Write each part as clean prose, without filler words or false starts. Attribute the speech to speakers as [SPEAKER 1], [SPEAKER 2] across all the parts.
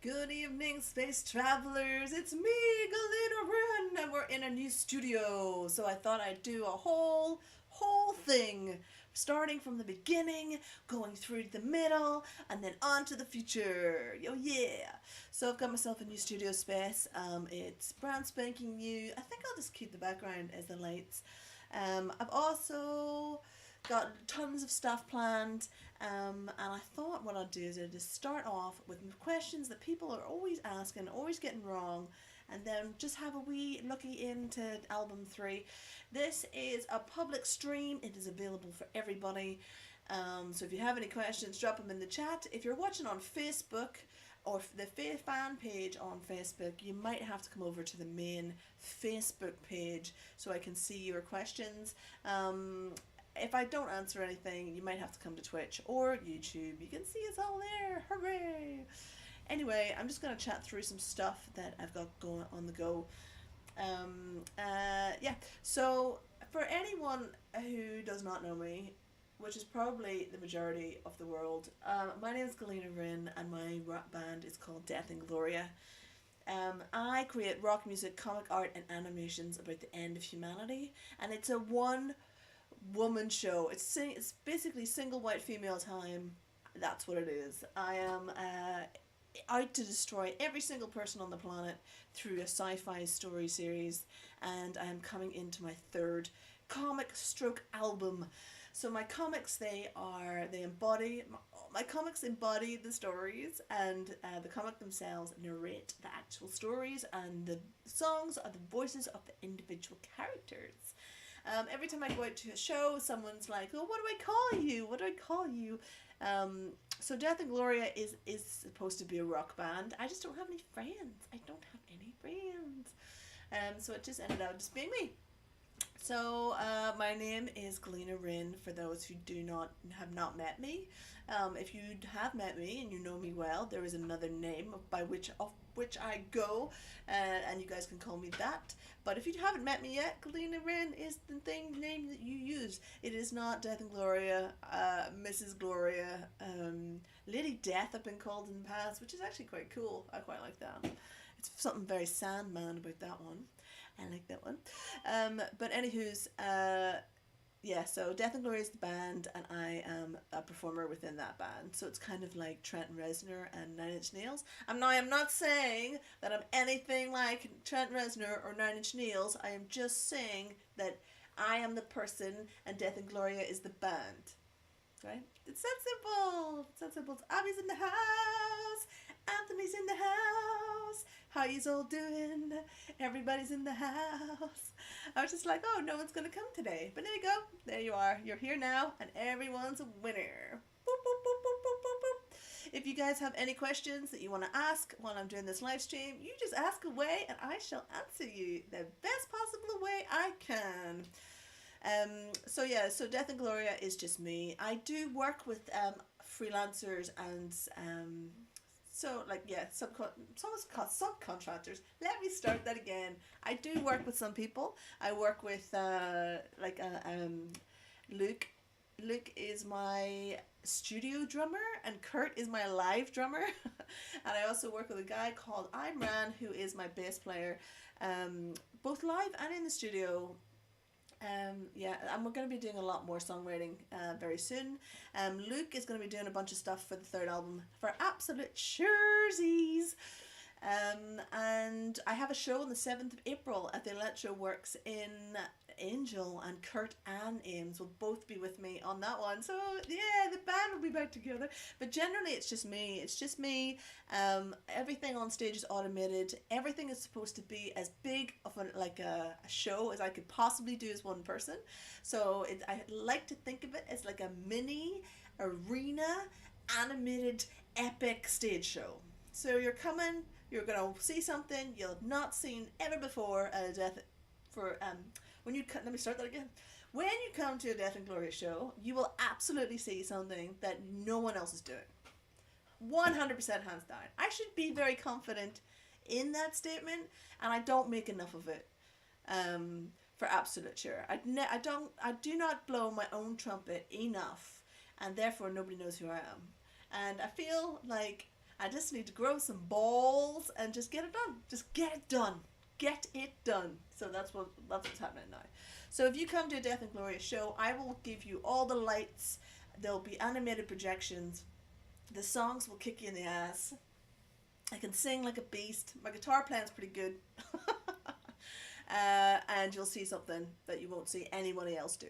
[SPEAKER 1] Good evening, space travelers. It's me, Galena Ren, and we're in a new studio. So I thought I'd do a whole thing, starting from the beginning, going through the middle, and then on to the future. Yo, yeah. So I've got myself a new studio space. It's brand spanking new. I think I'll just keep the background as the lights. I've also got tons of stuff planned. And I thought what I'd do is I'd just start off with questions that people are always asking, always getting wrong, and then just have a wee looky into album 3. This is a public stream, it is available for everybody. So if you have any questions, drop them in the chat. If you're watching on Facebook or the fan page on Facebook, you might have to come over to the main Facebook page so I can see your questions. If I don't answer anything, you might have to come to Twitch or YouTube. You can see us all there. Hooray! Anyway, I'm just going to chat through some stuff that I've got going on the go. Yeah, so for anyone who does not know me, which is probably the majority of the world, my name is Galena Rin and my rock band is called Death Ingloria. I create rock music, comic art, and animations about the end of humanity, and it's a one-woman show. It's basically single white female time. That's what it is. I am out to destroy every single person on the planet through a sci-fi story series, and I am coming into my third comic stroke album. So my comics, my comics embody the stories, and the comic themselves narrate the actual stories, and the songs are the voices of the individual characters. Every time I go out to a show, someone's like, "Oh, what do I call you? What do I call you?" So Death and Gloria is supposed to be a rock band. I just don't have any friends. I don't have any friends. So it just ended up just being me. So my name is Galena Rin. For those who have not met me, if you have met me and you know me well, there is another name by which I go, and you guys can call me that. But if you haven't met me yet, Galena Rin is the name that you use. It is not Death and Gloria, Mrs. Gloria, Lady Death. I've been called in the past, which is actually quite cool. I quite like that. It's something very Sandman about that one. I like that one. But anywho's, yeah, so Death and Gloria is the band, and I am a performer within that band. So it's kind of like Trent Reznor and Nine Inch Nails. I'm not saying that I'm anything like Trent Reznor or Nine Inch Nails. I am just saying that I am the person, and Death and Gloria is the band. Right? It's that simple. It's that simple. It's Abby's in the house. Anthony's in the house. How yous all doing? Everybody's in the house. I was just like, oh, no one's going to come today. But there you go. There you are. You're here now, and everyone's a winner. Boop, boop, boop, boop, boop, boop, boop. If you guys have any questions that you want to ask while I'm doing this live stream, you just ask away, and I shall answer you the best possible way I can. So Death and Gloria is just me. I do work with freelancers and subcontractors. Let me start that again. I do work with some people. I work with Luke. Luke is my studio drummer, and Kurt is my live drummer. And I also work with a guy called Imran, who is my bass player, both live and in the studio. And we're going to be doing a lot more songwriting very soon. Luke is going to be doing a bunch of stuff for the third album for absolute surezies. And I have a show on the 7th of April at the Electro Works in Angel, and Kurt and Ames will both be with me on that one. So yeah, the band will be back together. But generally it's just me. It's just me. Everything on stage is automated. Everything is supposed to be as big of a show as I could possibly do as one person. So I like to think of it as like a mini arena animated epic stage show. So you're coming, you're gonna see something you'll have not seen ever before at a Death for let me start that again. When you come to a Death and Gloria show, you will absolutely see something that no one else is doing. 100% hands down. I should be very confident in that statement, and I don't make enough of it. For absolute sure. I do not blow my own trumpet enough, and therefore nobody knows who I am. And I feel like I just need to grow some balls and just get it done. Just get it done. Get it done. So that's what's happening now. So if you come to a Death Ingloria show, I will give you all the lights. There'll be animated projections. The songs will kick you in the ass. I can sing like a beast. My guitar playing's pretty good. And you'll see something that you won't see anybody else do.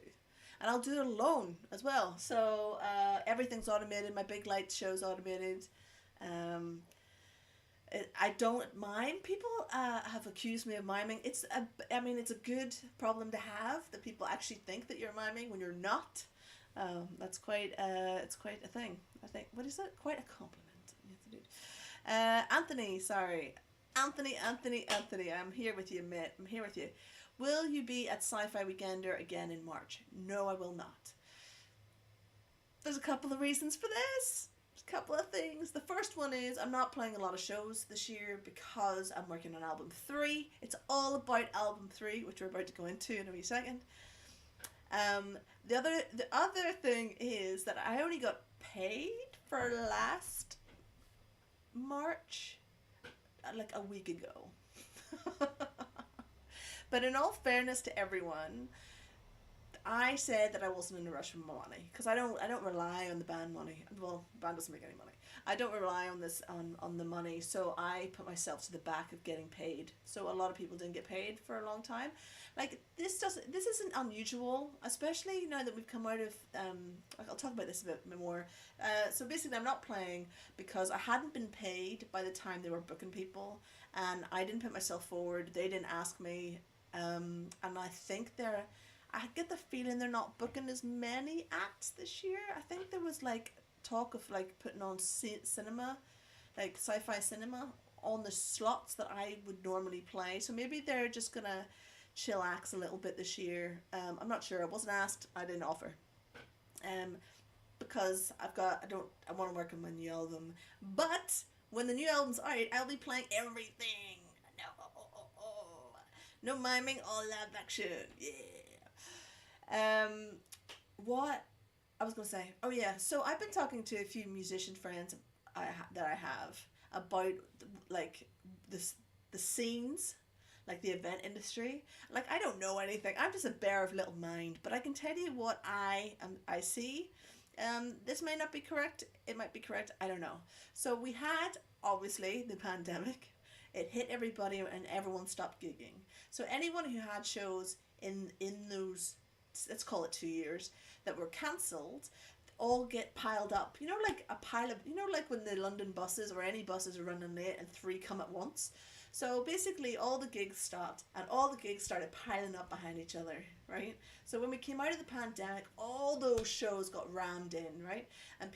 [SPEAKER 1] And I'll do it alone as well. So everything's automated. My big light show's automated. I don't mime. People have accused me of miming. It's a good problem to have, that people actually think that you're miming when you're not. That's quite it's quite a thing. I think. What is that? Quite a compliment. Anthony, sorry. Anthony, I'm here with you, mate. I'm here with you. Will you be at Sci-Fi Weekender again in March? No, I will not. There's a couple of reasons for this. There's a couple of things. The first one is I'm not playing a lot of shows this year because I'm working on album 3. It's all about album 3, which we're about to go into in a wee second. The other thing is that I only got paid for last March, like a week ago. But in all fairness to everyone, I said that I wasn't in a rush for my money, because I don't rely on the band money. Well, the band doesn't make any money. I don't rely on this on the money, so I put myself to the back of getting paid. So a lot of people didn't get paid for a long time. Like this isn't unusual, especially now that we've come out of I'll talk about this a bit more. So basically I'm not playing because I hadn't been paid by the time they were booking people, and I didn't put myself forward. They didn't ask me, and I think I get the feeling they're not booking as many acts this year. I think there was like talk of like putting on cinema, like sci-fi cinema, on the slots that I would normally play. So maybe they're just gonna chill acts a little bit this year. I'm not sure. I wasn't asked. I didn't offer. Because I want to work on my new album. But when the new album's out, I'll be playing everything. No miming, all live action. Yeah. What I was gonna say. Oh yeah. So I've been talking to a few musician friends that I have about like the scenes, like the event industry. Like I don't know anything. I'm just a bear of little mind, but I can tell you what I see. This may not be correct. It might be correct. I don't know. So we had obviously the pandemic. It hit everybody and everyone stopped gigging. So anyone who had shows in those, let's call it 2 years, that were cancelled, all get piled up. You know, like a pile of, you know, like when the London buses or any buses are running late and 3 come at once. So basically all the gigs stopped and all the gigs started piling up behind each other, right? So when we came out of the pandemic, all those shows got rammed in, right? And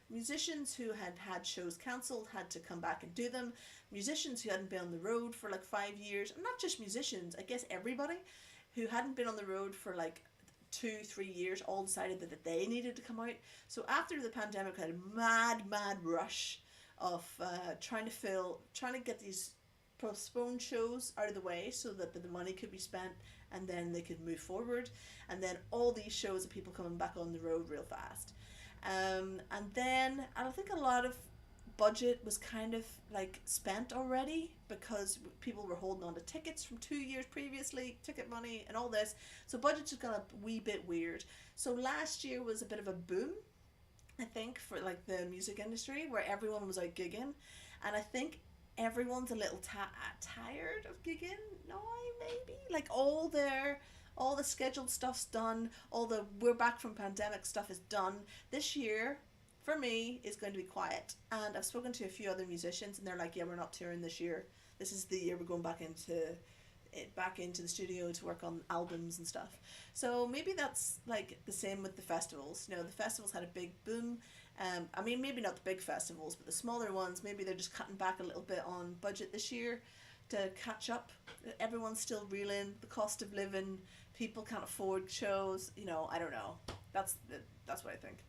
[SPEAKER 1] musicians who had shows cancelled had to come back and do them. Musicians who hadn't been on the road for like 5 years, and not just musicians, I guess everybody who hadn't been on the road for like 2-3 years all decided that they needed to come out. So after the pandemic, we had a mad rush of trying to get these postponed shows out of the way so that the money could be spent and then they could move forward, and then all these shows of people coming back on the road real fast. And then I think a lot of budget was kind of like spent already because people were holding on to tickets from 2 years previously, ticket money and all this. So budget just got a wee bit weird. So last year was a bit of a boom, I think, for like the music industry, where everyone was out gigging, and I think everyone's a little tired of gigging now, maybe. Like all the scheduled stuff's done, all the we're back from pandemic stuff is done. This year for me is going to be quiet, and I've spoken to a few other musicians and they're like, yeah, we're not touring this year. This is the year we're going back into the studio to work on albums and stuff. So maybe that's like the same with the festivals. You know, the festivals had a big boom. I mean, maybe not the big festivals, but the smaller ones, maybe they're just cutting back a little bit on budget this year to catch up. Everyone's still reeling, the cost of living, people can't afford shows, you know, I don't know. That's what I think.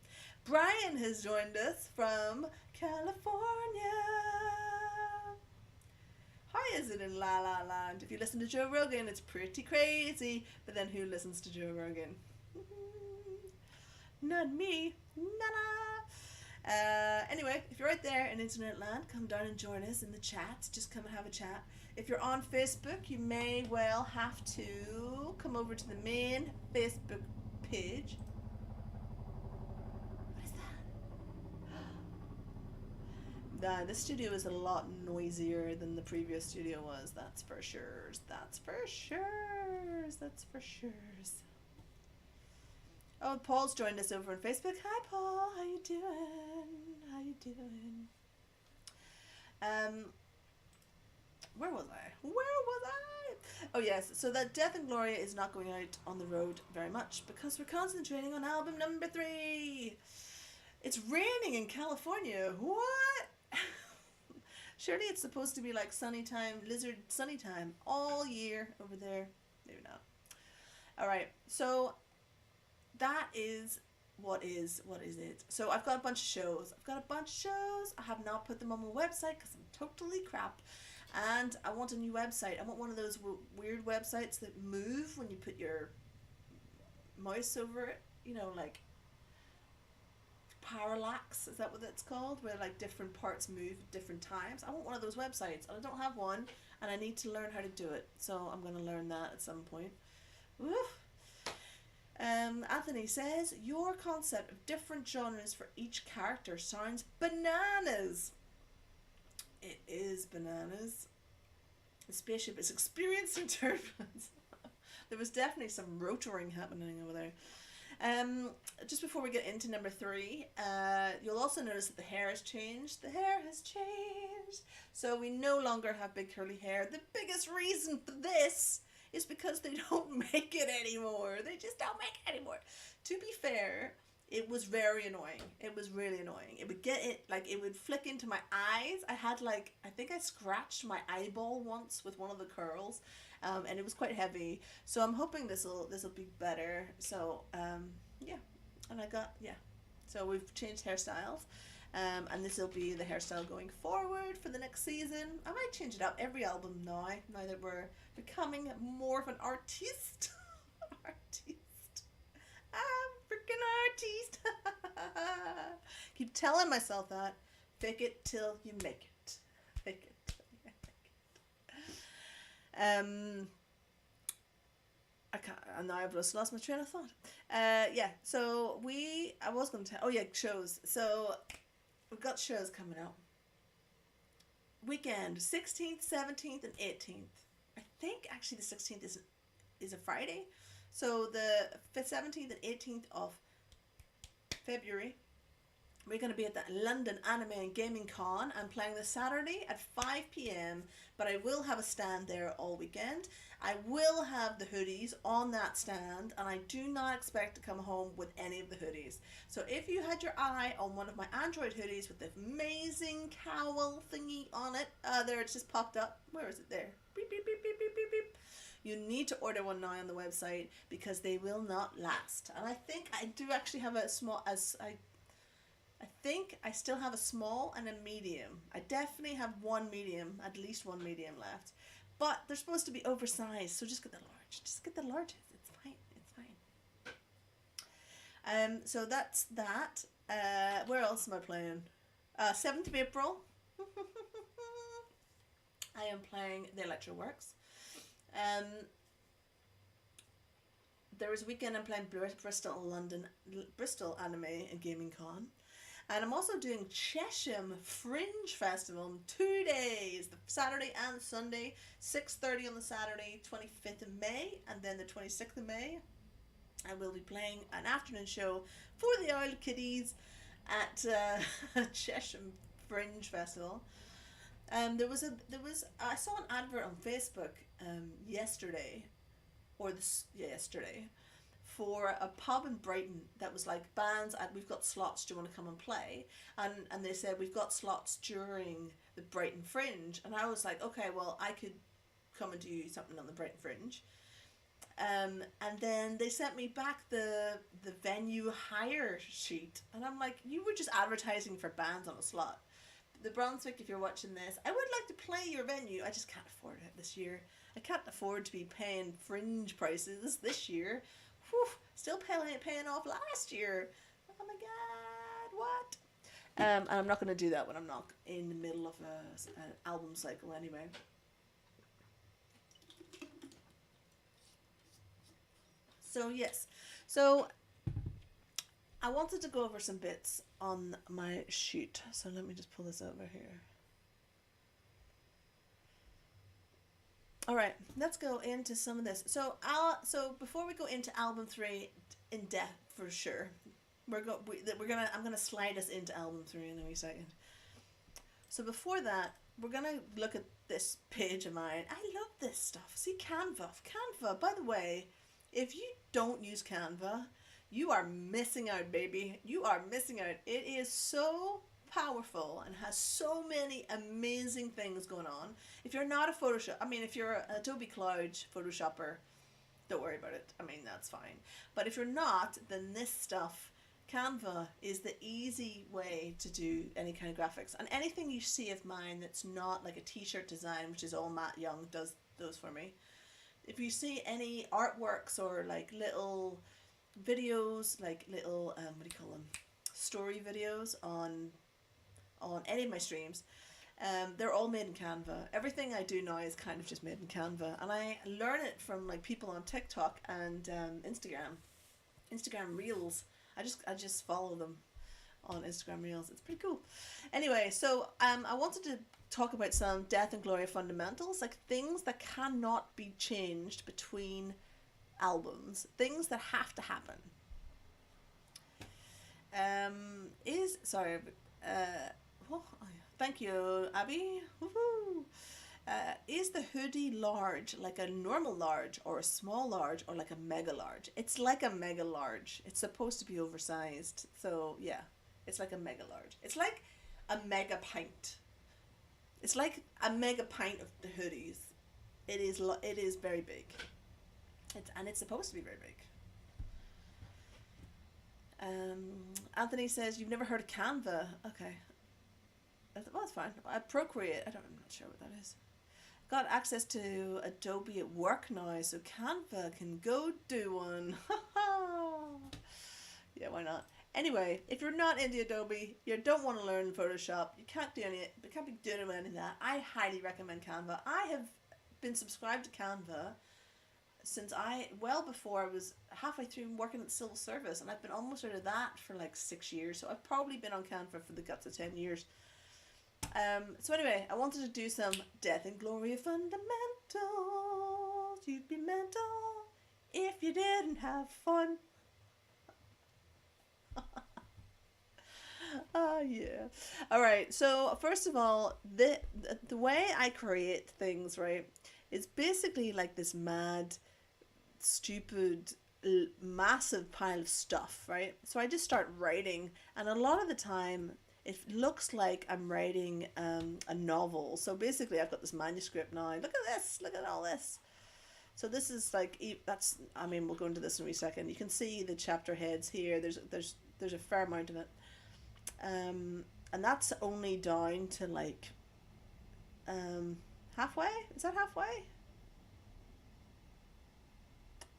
[SPEAKER 1] Brian has joined us from California. How is it in La La Land? If you listen to Joe Rogan, it's pretty crazy, but then who listens to Joe Rogan? Not me. Nah. Anyway, if you're out there in internet land, come down and join us in the chat. Just come and have a chat. If you're on Facebook, you may well have to come over to the main Facebook page. What is that? Nah, this studio is a lot noisier than the previous studio was. That's for sure. That's for sure. That's for sure. Oh, Paul's joined us over on Facebook. Hi, Paul. How you doing? How you doing? Where was I? Oh yes, so that Death Ingloria is not going out on the road very much because we're concentrating on album number 3. It's raining in California. What? Surely it's supposed to be like sunny time, lizard sunny time all year over there. Maybe not. Alright, so that is what is it. So I've got a bunch of shows. I have not put them on my website because I'm totally crap. And I want a new website. I want one of those weird websites that move when you put your mouse over it. You know, like parallax, is that what it's called? Where like different parts move at different times. I want one of those websites. I don't have one and I need to learn how to do it. So I'm going to learn that at some point. Woof. Anthony says, your concept of different genres for each character sounds bananas. It is bananas. The spaceship is experiencing turbulence. There was definitely some rotoring happening over there. Just before we get into number 3, you'll also notice that the hair has changed. The hair has changed. So we no longer have big curly hair. The biggest reason for this is because they don't make it anymore. They just don't make it anymore. To be fair, it was very annoying. It was really annoying. It would it would flick into my eyes. I think I scratched my eyeball once with one of the curls, and it was quite heavy. So I'm hoping this'll be better. So yeah, and so we've changed hairstyles, and this will be the hairstyle going forward for the next season. I might change it up every album now that we're becoming more of an artiste. Freaking artiste. Keep telling myself that. Fake it till you make it. Fake it till you make it. I can't. Now I've just lost my train of thought. So I was going to tell. Oh yeah, shows. So we've got shows coming up. Weekend, 16th, 17th, and 18th. I think actually the 16th is a Friday. So the 17th and 18th of February, we're going to be at the London Anime and Gaming Con. I'm playing this Saturday at 5 p.m, but I will have a stand there all weekend. I will have the hoodies on that stand, and I do not expect to come home with any of the hoodies. So if you had your eye on one of my Android hoodies with the amazing cowl thingy on it, there it's just popped up. Where is it there? Beep, beep, beep, beep, beep, beep, beep. You need to order one now on the website because they will not last. And I think I do actually have a small, I think I still have a small and a medium. I definitely have one medium, at least one medium left. But they're supposed to be oversized, so just get the large. Just get the large. It's fine. It's fine. So that's that. Where else am I playing? 7th of April. I am playing the Electroworks. There was a weekend I'm playing Bristol Anime and Gaming Con, and I'm also doing Chesham Fringe Festival in 2 days, the Saturday and Sunday, 6:30 on the Saturday, 25th of May, and then the 26th of May. I will be playing an afternoon show for the Owl Kiddies at Chesham Fringe Festival. I saw an advert on Facebook yesterday for a pub in Brighton that was like, bands, and we've got slots, do you want to come and play? And they said we've got slots during the Brighton Fringe, and I was like, okay, well I could come and do something on the Brighton Fringe. And then they sent me back the venue hire sheet, and I'm like, you were just advertising for bands on a slot. The Brunswick, if you're watching this, I would like to play your venue. I just can't afford it this year. I can't afford to be paying fringe prices this year. Whew, still paying off last year. Oh my god, what? And I'm not going to do that when I'm not in the middle of an album cycle anyway. So yes, so I wanted to go over some bits on my sheet. So let me just pull this over here. All right, let's go into some of this. So before we go into album 3 in depth for sure, I'm gonna slide us into album 3 in a wee second. So before that, we're gonna look at this page of mine. I love this stuff. See, Canva. By the way, if you don't use Canva, you are missing out, baby. You are missing out. It is so powerful and has so many amazing things going on. If you're not a Photoshop, I mean, if you're an Adobe Cloud Photoshopper, don't worry about it. I mean, that's fine. But if you're not, then this stuff, Canva, is the easy way to do any kind of graphics. And anything you see of mine that's not like a t-shirt design, which is all Matt Young does those for me. If you see any artworks or like little videos, like little what do you call them, story videos on any of my streams, they're all made in Canva. Everything I do now is kind of just made in Canva, and I learn it from like people on TikTok and Instagram Reels. I just follow them on Instagram Reels. It's pretty cool. Anyway, so I wanted to talk about some Death Ingloria fundamentals, like things that cannot be changed between albums, things that have to happen. Thank you, Abby. Woohoo! Is the hoodie large, like a normal large, or a small large, or like a mega large? It's like a mega large. It's supposed to be oversized, so yeah, it's like a mega large. It's like a mega pint. It's like a mega pint of the hoodies. It is very big. It's supposed to be very big. Anthony says you've never heard of Canva. Okay. Well, that's fine. Procreate. I'm not sure what that is. Got access to Adobe at work now, so Canva can go do one. Yeah, why not? Anyway, if you're not into Adobe, you don't want to learn Photoshop, you can't do any, you can't be doing any of that, I highly recommend Canva. I have been subscribed to Canva since well before I was halfway through working at the civil service, and I've been almost out of that for like 6 years, so I've probably been on Canva for the guts of 10 years. So anyway, I wanted to do some Death Ingloria fundamentals. You'd be mental if you didn't have fun. Oh yeah. All right. So first of all, the way I create things, right, is basically like this mad, stupid, massive pile of stuff, right? So I just start writing, and a lot of the time it looks like I'm writing a novel. So basically, I've got this manuscript now. Look at this. Look at all this. So this is like I mean, we'll go into this in a wee second. You can see the chapter heads here. There's a fair amount of it. And that's only down to like halfway. Is that halfway?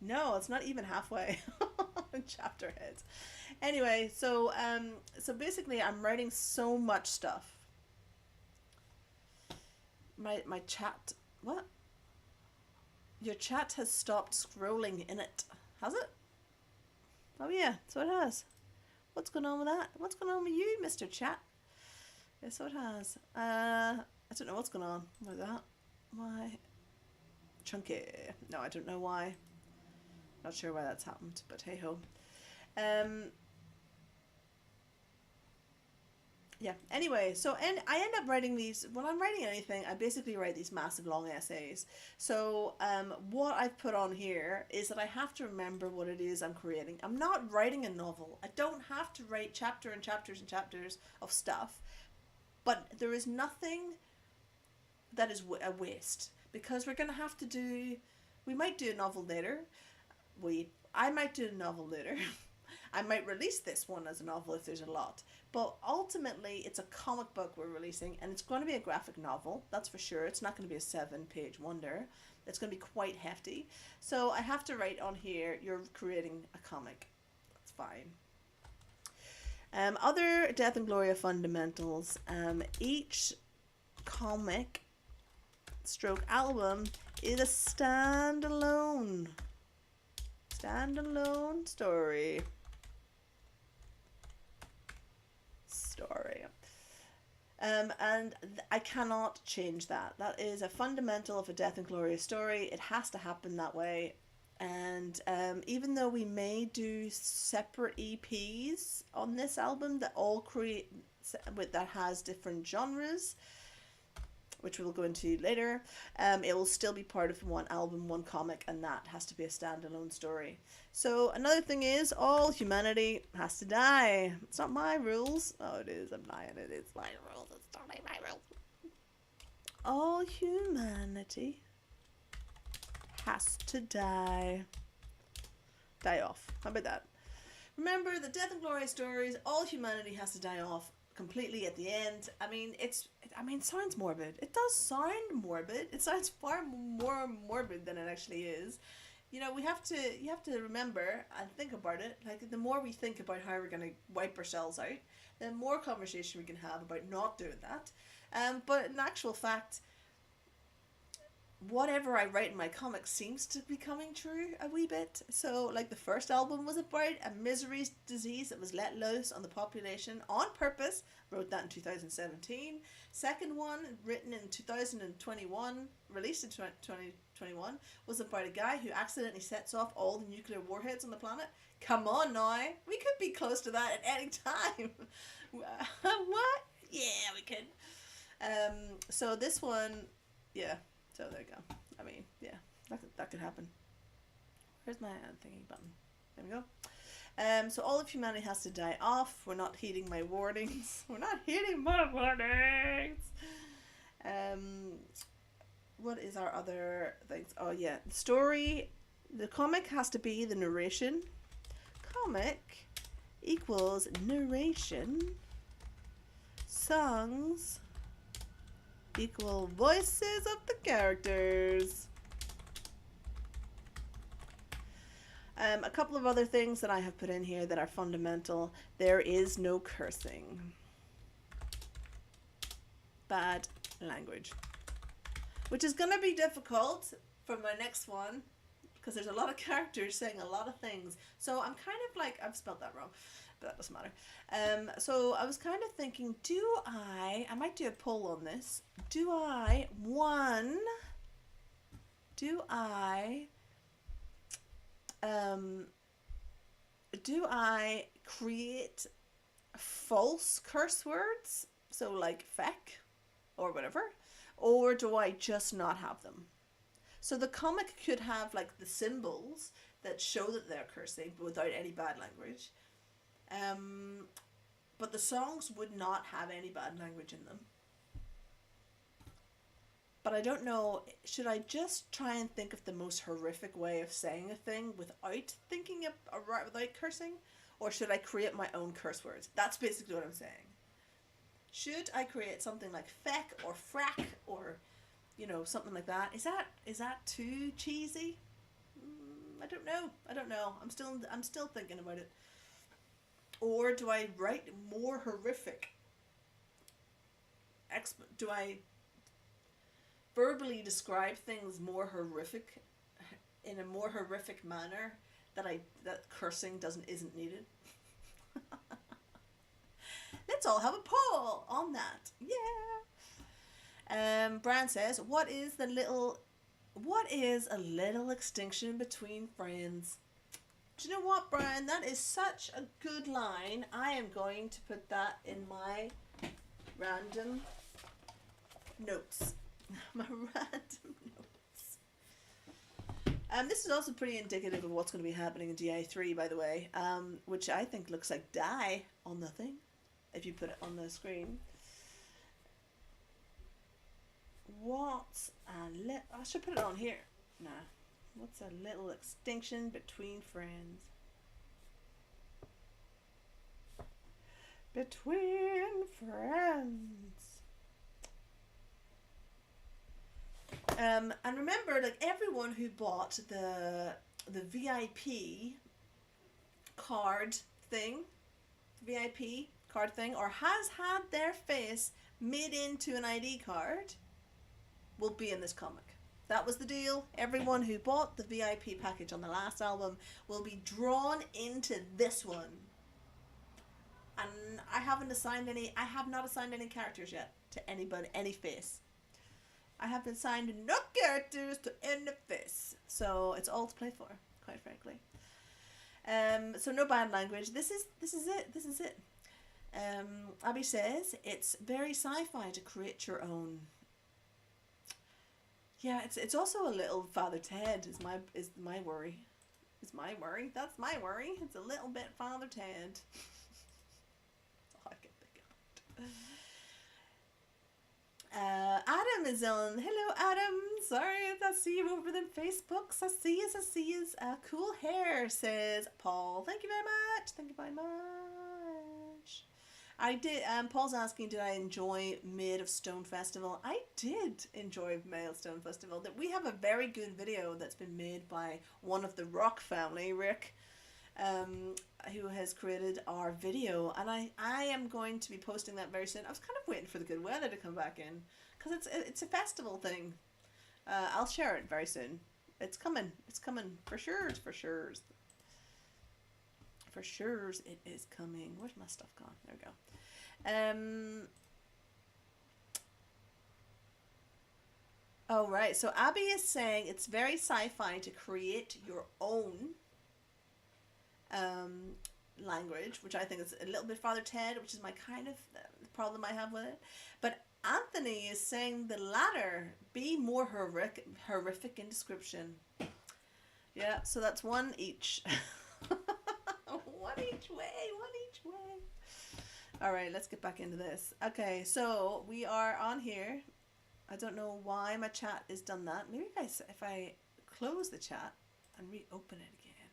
[SPEAKER 1] No, it's not even halfway. Chapter heads. Anyway, so basically I'm writing so much stuff. My chat, what? Your chat has stopped scrolling in it. Has it? Oh yeah, so it has. What's going on with that? What's going on with you, Mr. Chat? Yeah, so it has. I don't know what's going on with that. Why? Chunky. No, I don't know why. Not sure why that's happened, but hey ho. Yeah, anyway, and I end up writing these, when I'm writing anything, I basically write these massive long essays. So what I've put on here is that I have to remember what it is I'm creating. I'm not writing a novel. I don't have to write chapter and chapters and chapters of stuff, but there is nothing that is a waste, because we're going to have to we might do a novel later. I might do a novel later. I might release this one as a novel if there's a lot. But ultimately, it's a comic book we're releasing, and it's going to be a graphic novel, that's for sure. It's not going to be a 7-page wonder. It's going to be quite hefty. So I have to write on here, you're creating a comic. That's fine. Other Death and Gloria fundamentals. Each comic stroke album is a standalone story. And I cannot change that. That is a fundamental of a Death and Gloria story. It has to happen that way. And even though we may do separate EPs on this album that all create that has different genres, which we'll go into later, it will still be part of one album, one comic, and that has to be a standalone story. So another thing is, all humanity has to die. It's not my rules. Oh, it is. I'm lying. It is my rules. It's totally my rules. All humanity has to die. Die off. How about that? Remember, the Death and Glory stories, all humanity has to die off completely at the end. I mean, it sounds morbid. It does sound morbid. It sounds far more morbid than it actually is. You know, you have to remember and think about it. Like, the more we think about how we're going to wipe ourselves out, the more conversation we can have about not doing that. But in actual fact, whatever I write in my comics seems to be coming true a wee bit. So, like, the first album was about a misery disease that was let loose on the population on purpose. Wrote that in 2017. Second one, written in 2021, released in 2021, was about a guy who accidentally sets off all the nuclear warheads on the planet. Come on now, we could be close to that at any time. What? Yeah, we could. So this one, yeah. So there you go. I mean, yeah, that could happen. Where's my thingy button? There we go. So all of humanity has to die off. We're not heeding my warnings. We're not heeding my warnings. What is our other things? Oh yeah, the story. The comic has to be the narration. Comic equals narration. Songs equal voices of the characters. A couple of other things that I have put in here that are fundamental. There is no cursing. Bad language. Which is going to be difficult for my next one, because there's a lot of characters saying a lot of things. So I'm kind of like, I've spelled that wrong, but that doesn't matter. So I was kind of thinking, I might do a poll on this. Do I create false curse words, so like feck or whatever, or do I just not have them? So the comic could have like the symbols that show that they're cursing, but without any bad language. But the songs would not have any bad language in them. But I don't know, should I just try and think of the most horrific way of saying a thing without thinking without cursing? Or should I create my own curse words? That's basically what I'm saying. Should I create something like feck or frack or, you know, something like that? Is that too cheesy? I don't know. I'm still thinking about it. Or do I write more horrific? Do I verbally describe things more horrific, in a more horrific manner, that cursing isn't needed? Let's all have a poll on that. Yeah. Bran says, what is a little extinction between friends? Do you know what, Brian? That is such a good line. I am going to put that in my random notes. My random notes. This is also pretty indicative of what's going to be happening in DI3, by the way, which I think looks like die on the thing, if you put it on the screen. I should put it on here. Nah. What's a little extinction between friends? Between friends. And remember, like, everyone who bought the VIP card thing, VIP card thing or has had their face made into an ID card will be in this comic. That was the deal. Everyone who bought the VIP package on the last album will be drawn into this one. And I have not assigned any characters yet to anybody, any face. I haven't assigned no characters to any face. So it's all to play for, quite frankly. So no bad language. This is it. Abby says it's very sci-fi to create your own. Yeah, it's also a little Father Ted is my worry. Is my worry. That's my worry. It's a little bit Father Ted. That's all I can think of. Adam is on. Hello, Adam. Sorry if I see you over them Facebooks. I see you. Cool hair, says Paul. Thank you very much. Thank you very much. I did. Paul's asking, did I enjoy Made of Stone Festival? I did enjoy Made of Stone Festival. That we have a very good video that's been made by one of the Rock family, Rick, who has created our video, and I am going to be posting that very soon. I was kind of waiting for the good weather to come back in because it's a festival thing. I'll share it very soon. It's coming for sure. For sure it is coming. Where's my stuff gone? There we go. Oh, right. So Abby is saying it's very sci-fi to create your own language, which I think is a little bit Father Ted, which is my kind of problem I have with it. But Anthony is saying the latter, be more horrific in description. Yeah, so that's one each. One each way. All right, let's get back into this. Okay, so we are on here. I don't know why my chat has done that. Maybe if I close the chat and reopen it again,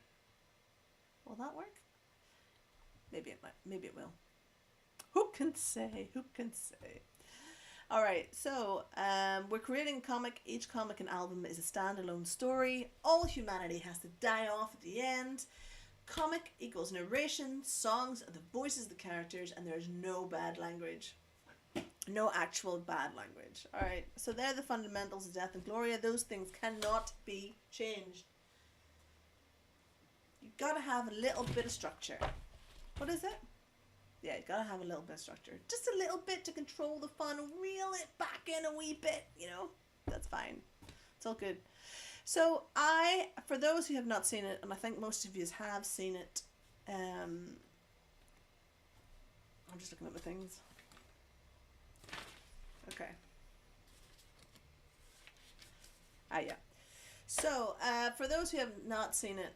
[SPEAKER 1] will that work? Maybe it might. Maybe it will. Who can say? All right, so we're creating a comic. Each comic and album is a standalone story. All humanity has to die off at the end. Comic equals narration, songs, the voices of the characters, and there's no bad language. No actual bad language. Alright, so they're the fundamentals of Death Ingloria. Those things cannot be changed. You've got to have a little bit of structure. What is it? Yeah, you've got to have a little bit of structure. Just a little bit to control the fun, reel it back in a wee bit, That's fine. It's all good. So for those who have not seen it, and I think most of you have seen it, I'm just looking at my things. Okay. Yeah. So for those who have not seen it,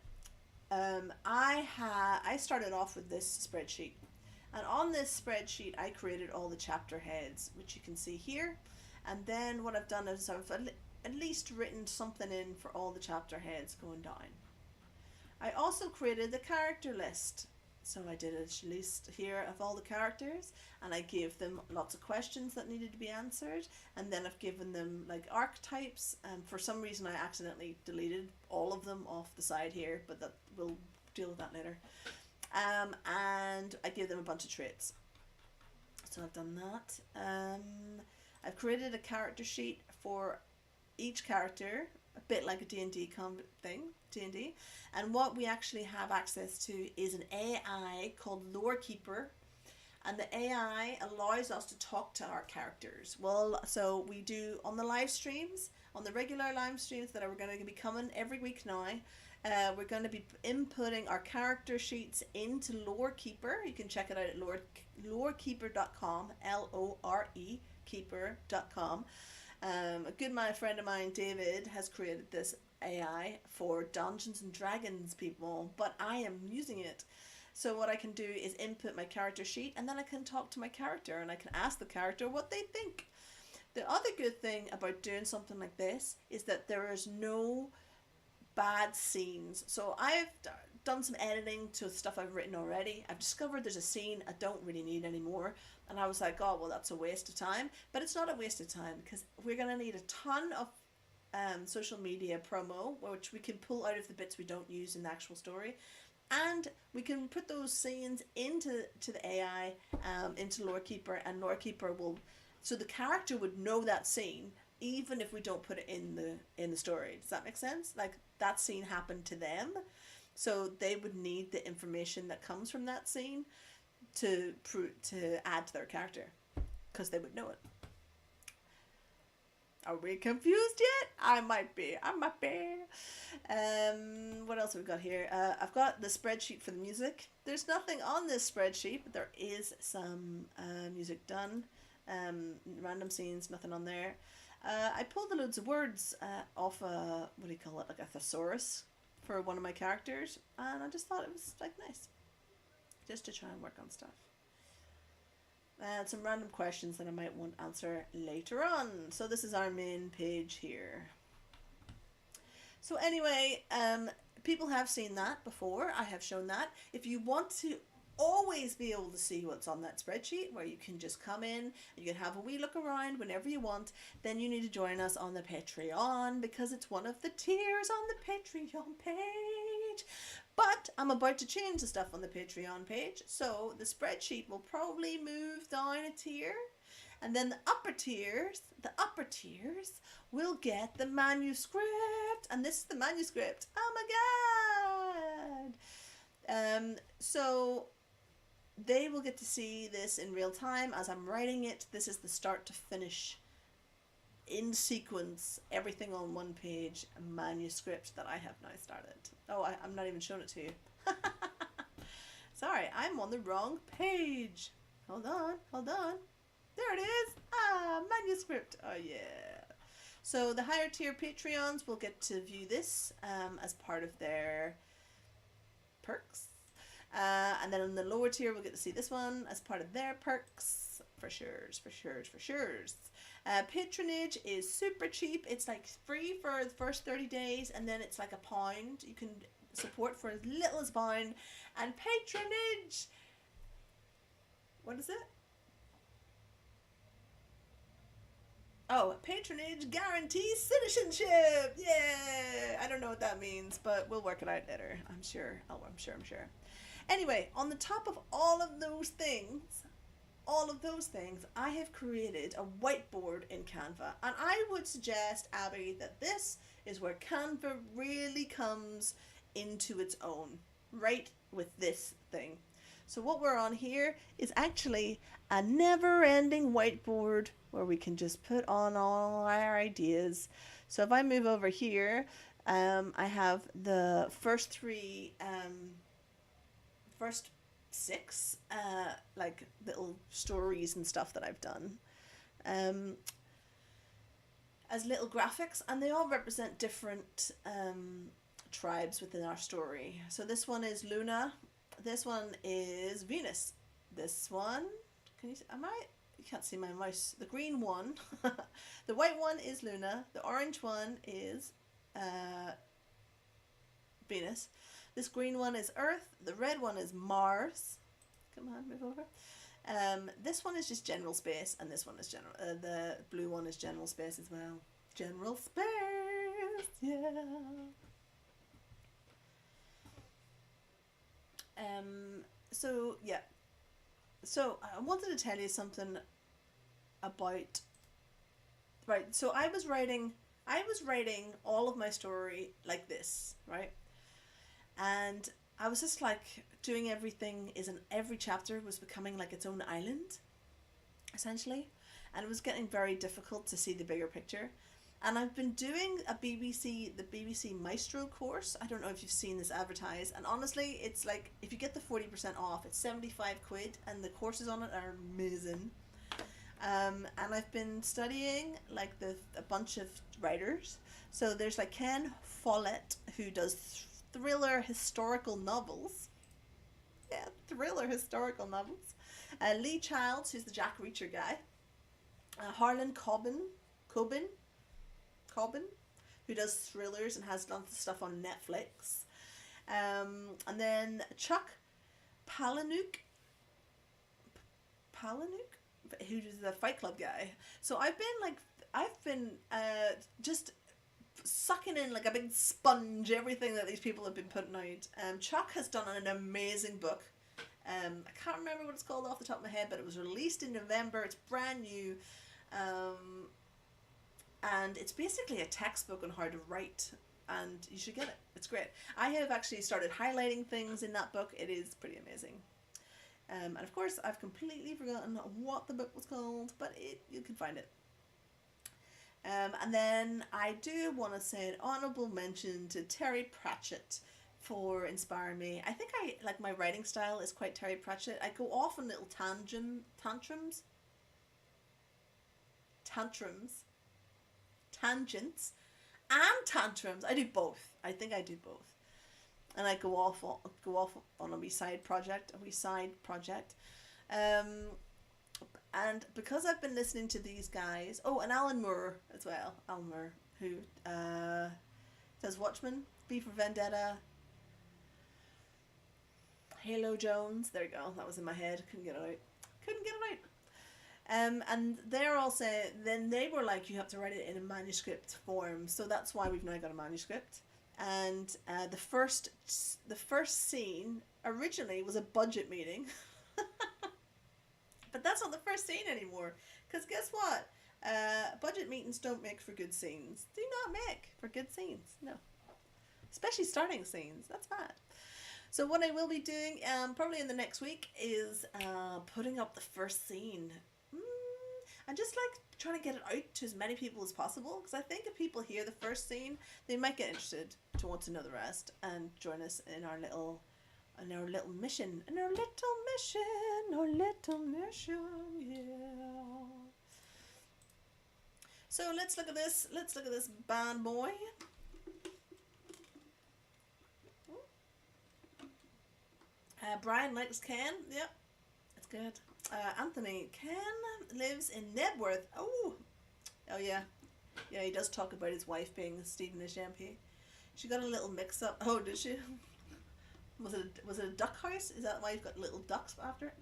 [SPEAKER 1] I started off with this spreadsheet, and on this spreadsheet I created all the chapter heads, which you can see here, and then what I've done is I've at least written something in for all the chapter heads going down. I also created the character list. So I did a list here of all the characters, and I gave them lots of questions that needed to be answered, and then I've given them like archetypes, and for some reason I accidentally deleted all of them off the side here, but we'll deal with that later. And I gave them a bunch of traits. So I've done that. I've created a character sheet for each character, a bit like a D&D thing, D&D, and what we actually have access to is an AI called Lore Keeper, and the AI allows us to talk to our characters. Well, so we do on the live streams, on the regular live streams that are going to be coming every week now. We're going to be inputting our character sheets into Lore Keeper. You can check it out at lorekeeper.com, L-O-R-E keeper.com. A good friend of mine, David, has created this AI for Dungeons and Dragons people, but I am using it. So what I can do is input my character sheet, and then I can talk to my character, and I can ask the character what they think. The other good thing about doing something like this is that there is no bad scenes. So I've done some editing to stuff I've written already. I've discovered there's a scene I don't really need anymore. And I was like, oh, well, that's a waste of time. But it's not a waste of time, because we're going to need a ton of social media promo, which we can pull out of the bits we don't use in the actual story. And we can put those scenes into the AI, into Lorekeeper, and Lorekeeper will, so the character would know that scene even if we don't put it in the story. Does that make sense? Like that scene happened to them, so they would need the information that comes from that scene to add to their character, because they would know it. Are we confused yet? I might be. I might be. What else have we got here? I've got the spreadsheet for the music. There's nothing on this spreadsheet, but there is some music done. Random scenes, nothing on there. I pulled the loads of words off a, what do you call it, like a thesaurus for one of my characters, and I just thought it was like nice, just to try and work on stuff. And some random questions that I might want to answer later on. So this is our main page here. So anyway, people have seen that before. I have shown that. If you want to always be able to see what's on that spreadsheet, where you can just come in, you can have a wee look around whenever you want, then you need to join us on the Patreon, because it's one of the tiers on the Patreon page. But I'm about to change the stuff on the Patreon page, so the spreadsheet will probably move down a tier, and then the upper tiers will get the manuscript, and this is the manuscript. Oh my god! So they will get to see this in real time as I'm writing it. This is the start to finish, in sequence, everything on one page manuscript that I have now started. Oh, I'm not even showing it to you. Sorry, I'm on the wrong page. Hold on. There it is. Manuscript. Oh yeah. So the higher tier Patreons will get to view this as part of their perks. And then in the lower tier, we'll get to see this one as part of their perks. For sure. Patronage is super cheap. It's like free for the first 30 days, and then it's like £1. You can support for as little as £1. And patronage, what is it? Oh, patronage guarantees citizenship. Yeah, I don't know what that means, but we'll work it out later. I'm sure. Anyway, on the top of all of those things, I have created a whiteboard in Canva, and I would suggest, Abby, that this is where Canva really comes into its own, right with this thing. So what we're on here is actually a never-ending whiteboard where we can just put on all our ideas. So if I move over here, I have the first six like little stories and stuff that I've done as little graphics, and they all represent different tribes within our story. So this one is Luna, this one is Venus, this one, you can't see my mouse, the green one the white one is Luna, the orange one is Venus, this green one is Earth, the red one is Mars. Come on, move over. This one is just general space, and this one is general. The blue one is general space as well. General space, yeah. So yeah. So I wanted to tell you something about. Right. So I was writing all of my story like this, right? And I was just like doing everything every chapter was becoming like its own island, essentially, and it was getting very difficult to see the bigger picture. And I've been doing the BBC Maestro course. I don't know if you've seen this advertised, and honestly, it's like, if you get the 40% off, it's 75 quid, and the courses on it are amazing. And I've been studying like a bunch of writers. So there's like Ken Follett, who does thriller historical novels. Yeah, thriller historical novels. Lee Childs, who's the Jack Reacher guy. Harlan Coben, who does thrillers and has lots of stuff on Netflix. And then Chuck Palahniuk, who's the Fight Club guy. So I've been just sucking in like a big sponge everything that these people have been putting out. Chuck has done an amazing book. I can't remember what it's called off the top of my head, but it was released in November. It's brand new. And it's basically a textbook on how to write, and you should get it. It's great. I have actually started highlighting things in that book. It is pretty amazing. And of course, I've completely forgotten what the book was called, but you can find it. And then I do want to say an honourable mention to Terry Pratchett for inspiring me. I think my writing style is quite Terry Pratchett. I go off on little tantrums, tangents, and tantrums. I do both. I think I do both. And I go off on a wee side project. And because I've been listening to these guys, and Alan Moore as well. Alan Moore, who does Watchmen, V for Vendetta, Halo Jones. There you go. That was in my head. Couldn't get it out. And they're all saying, then they were like, you have to write it in a manuscript form. So that's why we've now got a manuscript. And the first scene originally was a budget meeting. But that's not the first scene anymore. Because guess what? Budget meetings don't make for good scenes. Do not make for good scenes. No. Especially starting scenes. That's bad. So what I will be doing probably in the next week is putting up the first scene. And just like trying to get it out to as many people as possible, because I think if people hear the first scene, they might get interested to want to know the rest and join us in our little mission. Yeah. So let's look at this. Let's look at this bad boy. Brian likes Ken. Yep, that's good. Anthony, Ken lives in Nebworth. Oh yeah, he does talk about his wife being Stevenage MP. She got a little mix up. Oh, did she? Was it a duck house? Is that why you've got little ducks after it?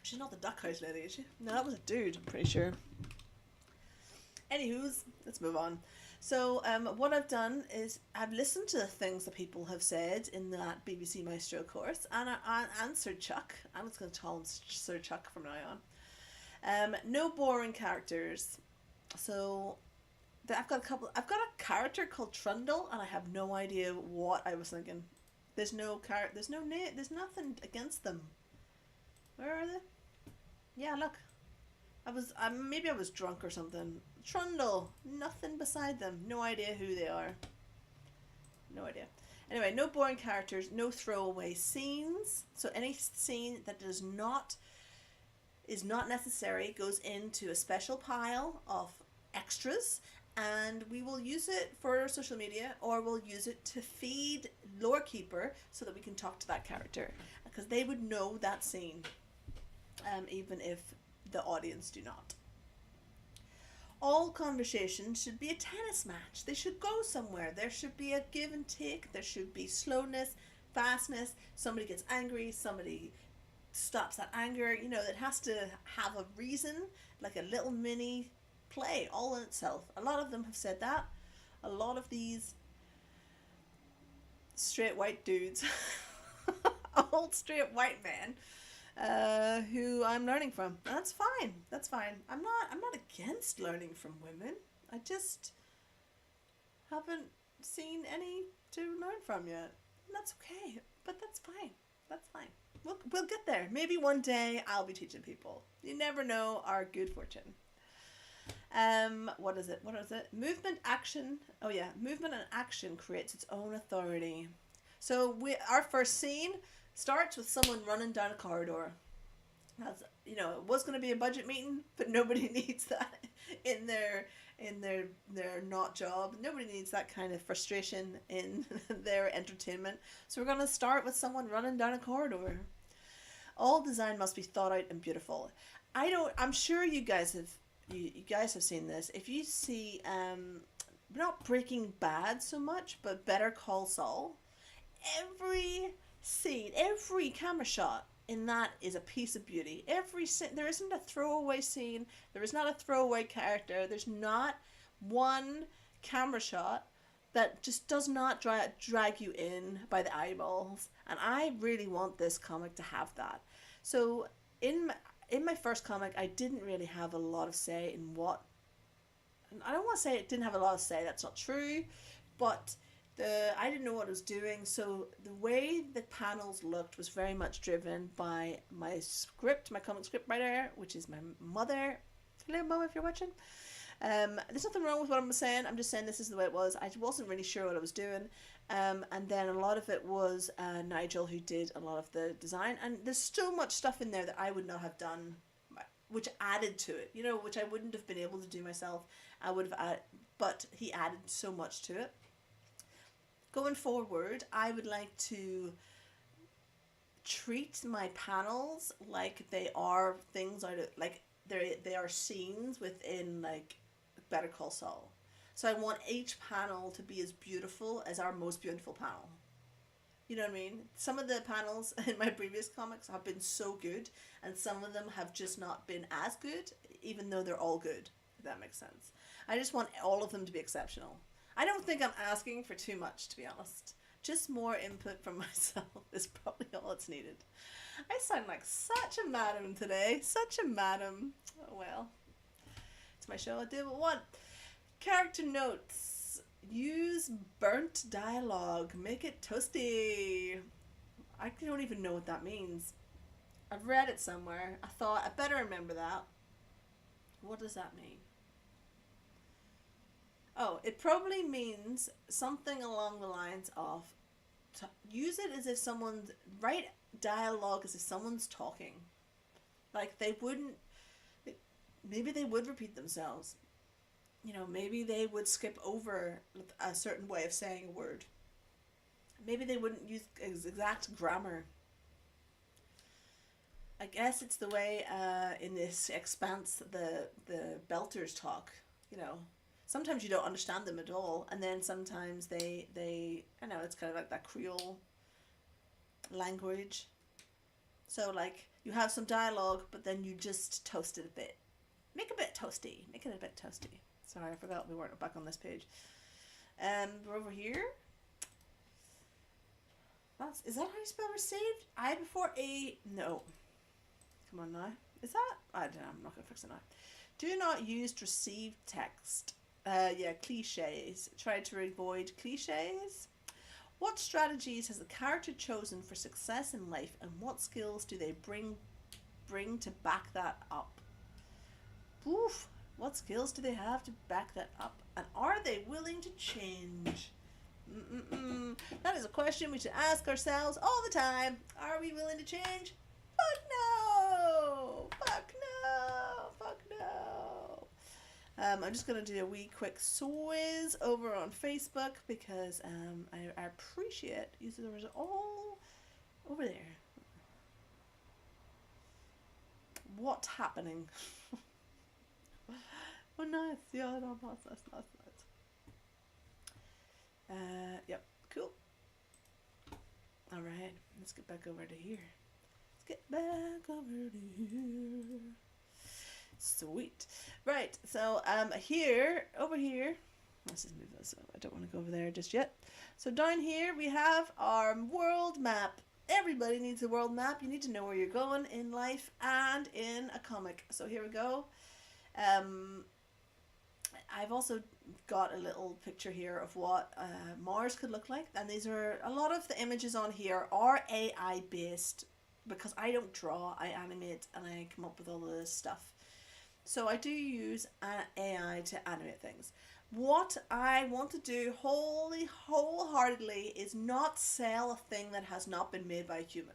[SPEAKER 1] She's not the duck house lady, is she? No, that was a dude, I'm pretty sure. Anywho's, let's move on. So what I've done is I've listened to the things that people have said in that BBC Maestro course, and I answered Chuck. I'm just going to call him Sir Chuck from now on. No boring characters. So I've got a character called Trundle, and I have no idea what I was thinking. There's no name. There's nothing against them. Where are they? Yeah, look. Maybe I was drunk or something. Trundle, nothing beside them. No idea who they are. No idea. Anyway, no boring characters, no throwaway scenes. So any scene that is not necessary goes into a special pile of extras, and we will use it for social media, or we'll use it to feed Lorekeeper so that we can talk to that character, because they would know that scene, even if the audience do not. All conversations should be a tennis match. They should go somewhere. There should be a give and take. There should be slowness, fastness. Somebody gets angry. Somebody stops that anger. It has to have a reason, like a little mini play all in itself. A lot of them have said that. A lot of these straight white dudes, old straight white men, who I'm learning from. And that's fine. That's fine. I'm not against learning from women. I just haven't seen any to learn from yet. And that's okay. But that's fine. That's fine. We'll get there. Maybe one day I'll be teaching people. You never know our good fortune. What is it? Movement, action. Oh yeah, movement and action creates its own authority. So our first scene starts with someone running down a corridor. That's, it was going to be a budget meeting, but nobody needs that in their not job. Nobody needs that kind of frustration in their entertainment. So we're going to start with someone running down a corridor. All design must be thought out and beautiful. I'm sure you guys have seen this. If you see not Breaking Bad so much, but Better Call Saul, every scene, every camera shot in that is a piece of beauty. There isn't a throwaway scene. There is not a throwaway character. There's not one camera shot that just does not drag you in by the eyeballs. And I really want this comic to have that. So in my first comic, I didn't really have a lot of say in what. I don't want to say it didn't have a lot of say. That's not true, but I didn't know what I was doing. So the way the panels looked was very much driven by my script, my comic script writer, which is my mother. Hello, Mom, if you're watching. There's nothing wrong with what I'm saying. I'm just saying this is the way it was. I wasn't really sure what I was doing. And then a lot of it was Nigel who did a lot of the design. And there's so much stuff in there that I would not have done, which added to it, which I wouldn't have been able to do myself. I would have added, but he added so much to it. Going forward, I would like to treat my panels like they are things out of, like they are scenes within like Better Call Saul. So I want each panel to be as beautiful as our most beautiful panel. You know what I mean? Some of the panels in my previous comics have been so good, and some of them have just not been as good, even though they're all good, if that makes sense. I just want all of them to be exceptional. I don't think I'm asking for too much, to be honest. Just more input from myself is probably all that's needed. I sound like such a madam today. Such a madam. Oh well. It's my show. I do what I want. Character notes. Use burnt dialogue. Make it toasty. I don't even know what that means. I've read it somewhere. I thought I better remember that. What does that mean? Oh, it probably means something along the lines of use it as if someone's write dialogue as if someone's talking. Like they wouldn't, maybe they would repeat themselves. Maybe they would skip over a certain way of saying a word. Maybe they wouldn't use exact grammar. I guess it's the way in this Expanse the Belters talk, Sometimes you don't understand them at all, and then sometimes they I know it's kind of like that Creole language. So like you have some dialogue, but then you just toast it a bit. Make it a bit toasty. Make it a bit toasty. Sorry, I forgot we weren't back on this page. We're over here. Is that how you spell received? I before A? No. Come on now. Is that? I don't know. I'm not going to fix it now. Do not use received text. Cliches. Try to avoid cliches. What strategies has the character chosen for success in life, and what skills do they bring to back that up? Oof. What skills do they have to back that up? And are they willing to change? That is a question we should ask ourselves all the time. Are we willing to change? Fuck no! Fuck no! Fuck no! I'm just going to do a wee quick swizz over on Facebook because I appreciate users all over there. What's happening? Oh, nice. Yeah, no, nice. Yep, cool. Alright, let's get back over to here. Sweet. Right, so over here, let's just move this up. I don't want to go over there just yet. So down here we have our world map. Everybody needs a world map. You need to know where you're going in life and in a comic. So here we go. I've also got a little picture here of what Mars could look like, and these are a lot of the images on here are AI based because I don't draw, I animate, and I come up with all this stuff. So I do use AI to animate things. What I want to do wholeheartedly is not sell a thing that has not been made by a human.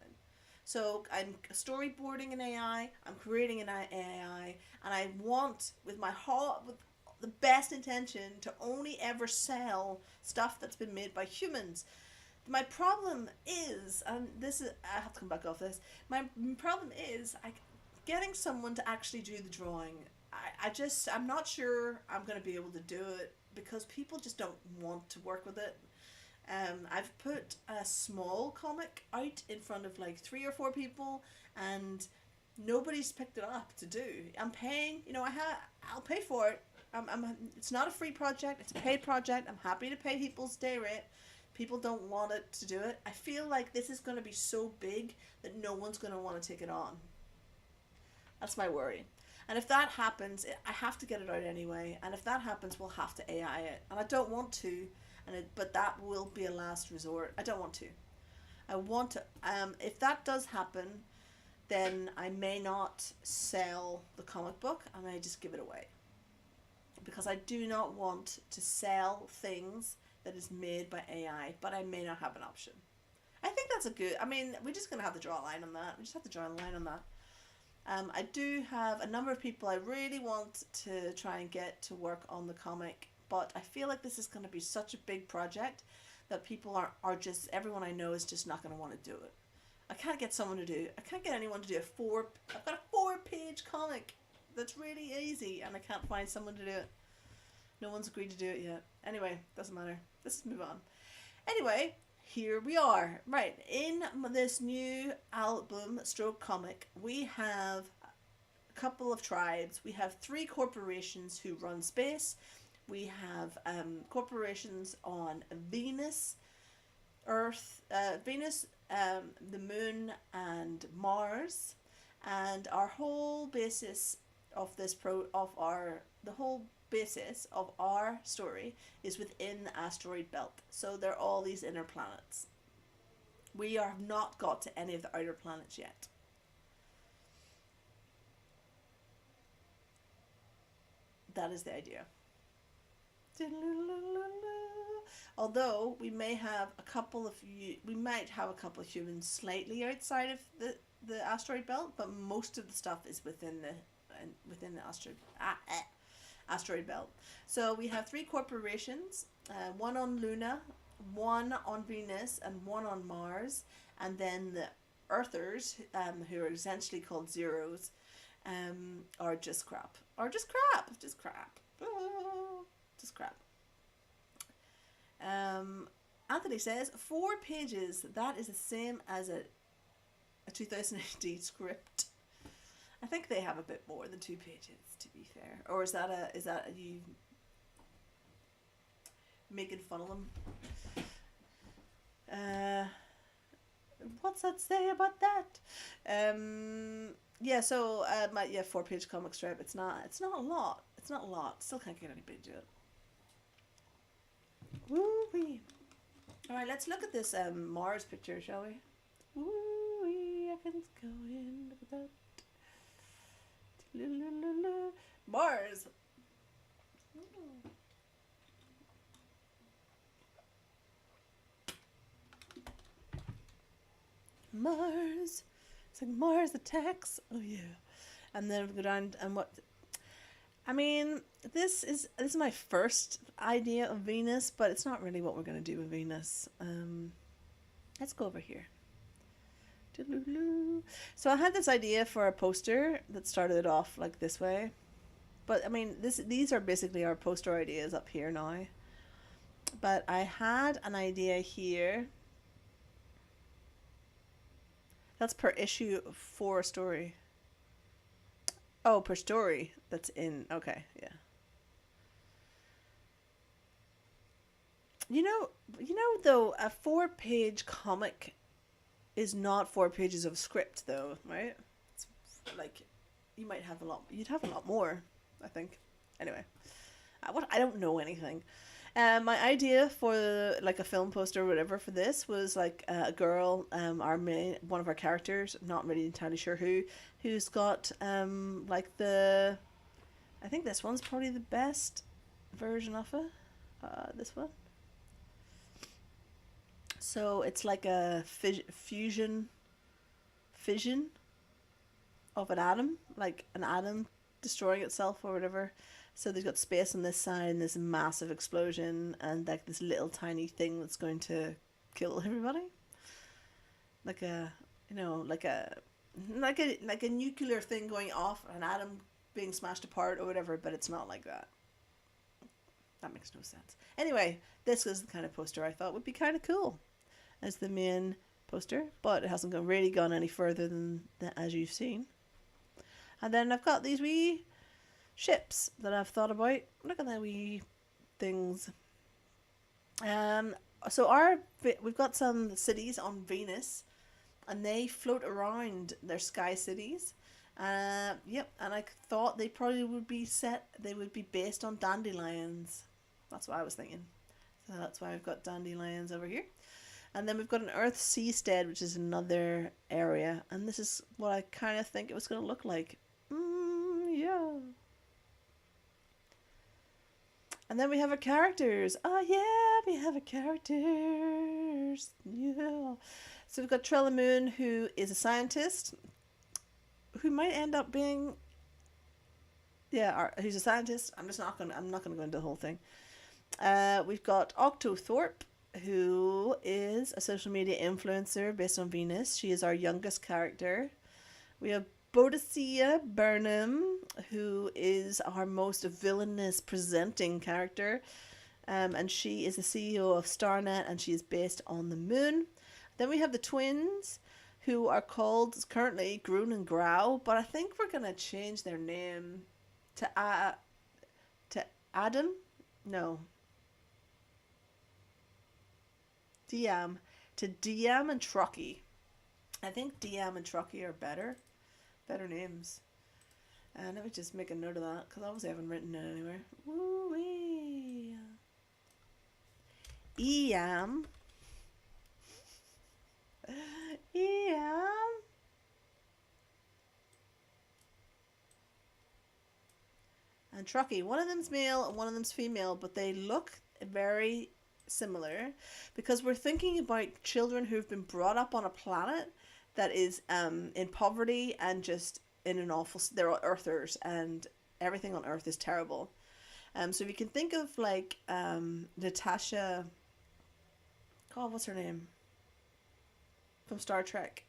[SPEAKER 1] So I'm storyboarding an AI, I'm creating an AI, and I want with my heart, with the best intention, to only ever sell stuff that's been made by humans. My problem is, and this is, I have to come back off this, my problem is getting someone to actually do the drawing. I'm not sure I'm going to be able to do it because people just don't want to work with it. I've put a small comic out in front of like 3 or 4 people, and nobody's picked it up to do. I'm paying, I'll pay for it. It's not a free project, it's a paid project. I'm happy to pay people's day rate. People don't want it to do it. I feel like this is going to be so big that no one's going to want to take it on. That's my worry. And if that happens, I have to get it out anyway. And if that happens, we'll have to AI it. And I don't want to, but that will be a last resort. I don't want to. I want to. If that does happen, then I may not sell the comic book. I may just give it away, because I do not want to sell things that is made by AI. But I may not have an option. I think that's a good. I mean, we're just gonna have to draw a line on that. We just have to draw a line on that. I do have a number of people I really want to try and get to work on the comic, but I feel like this is going to be such a big project that people are just, everyone I know is just not going to want to do it. I can't get anyone to do I've got a 4-page comic that's really easy, and I can't find someone to do it. No one's agreed to do it yet. Anyway, doesn't matter. Let's move on. Anyway, here we are. Right, in this new album stroke comic, we have a couple of tribes. We have 3 corporations who run space. We have corporations on Venus, Earth, the Moon, and Mars. And our whole basis of the whole basis of our story is within the asteroid belt. So there are all these inner planets. We have not got to any of the outer planets yet. That is the idea. Although we might have a couple of humans slightly outside of the asteroid belt, but most of the stuff is within the asteroid belt. So we have 3 corporations, one on Luna, one on Venus, and one on Mars, and then the Earthers, who are essentially called zeros, are just crap. Just crap. Anthony says 4 pages. That is the same as a 2000 AD script. I think they have a bit more than 2 pages, to be fair. Or is that you making fun of them? What's that say about that? Yeah. So 4-page comic strip. It's not a lot. Still can't get anybody to do it. Woo-wee. All right, let's look at this Mars picture, shall we? Woo-wee, I can go in. Look at that. Mars. Mars. It's like Mars attacks. Oh yeah. And then we go down and what? I mean, this is my first idea of Venus, but it's not really what we're gonna do with Venus. Let's go over here. So I had this idea for a poster that started off like this way, but I mean these are basically our poster ideas up here now. But I had an idea here. That's per issue for a story. Oh, per story. That's in. Okay, yeah. You know though, a 4-page comic is not 4 pages of script though, right? It's like you'd have a lot more, I think. Anyway, I don't know anything. My idea for like a film poster or whatever for this was like a girl, one of our characters, not really entirely sure who's got like I think this one's probably the best version of it. This one. So it's like a fission of an atom, like an atom destroying itself or whatever. So they've got space on this side and this massive explosion and like this little tiny thing that's going to kill everybody. Like a nuclear thing going off, an atom being smashed apart or whatever, but it's not like that. That makes no sense. Anyway, this is the kind of poster I thought would be kind of cool as the main poster, but it hasn't really gone any further than as you've seen. And then I've got these wee ships that I've thought about. Look at the wee things. So we've got some cities on Venus, and they float around their sky cities. Yep, and I thought they probably would be based on dandelions. That's what I was thinking. So that's why I've got dandelions over here. And then we've got an Earth seastead, which is another area. And this is what I kind of think it was going to look like. Yeah. And then we have our characters. Oh, yeah, we have our characters. Yeah. So we've got Trella Moon, who is a scientist, who might end up being... Yeah, who's a scientist. I'm not going to go into the whole thing. We've got Octothorpe, who is a social media influencer based on Venus. She is our youngest character. We have Boadicea Burnham, who is our most villainous presenting character. And she is the CEO of Starnet, and she is based on the moon. Then we have the twins, who are called currently Groon and Grau, but I think we're going to change their name to Adam? No. Diam. To Diam and Trucky. I think Diam and Trucky are better names. Let me just make a note of that, because I obviously haven't written it anywhere. Woo-wee. Eam. And Trucky. One of them's male and one of them's female, but they look very similar because we're thinking about children who've been brought up on a planet that is in poverty and just in an awful... They're Earthers and everything on Earth is terrible. So if you can think of like Natasha... God, what's her name? From Star Trek.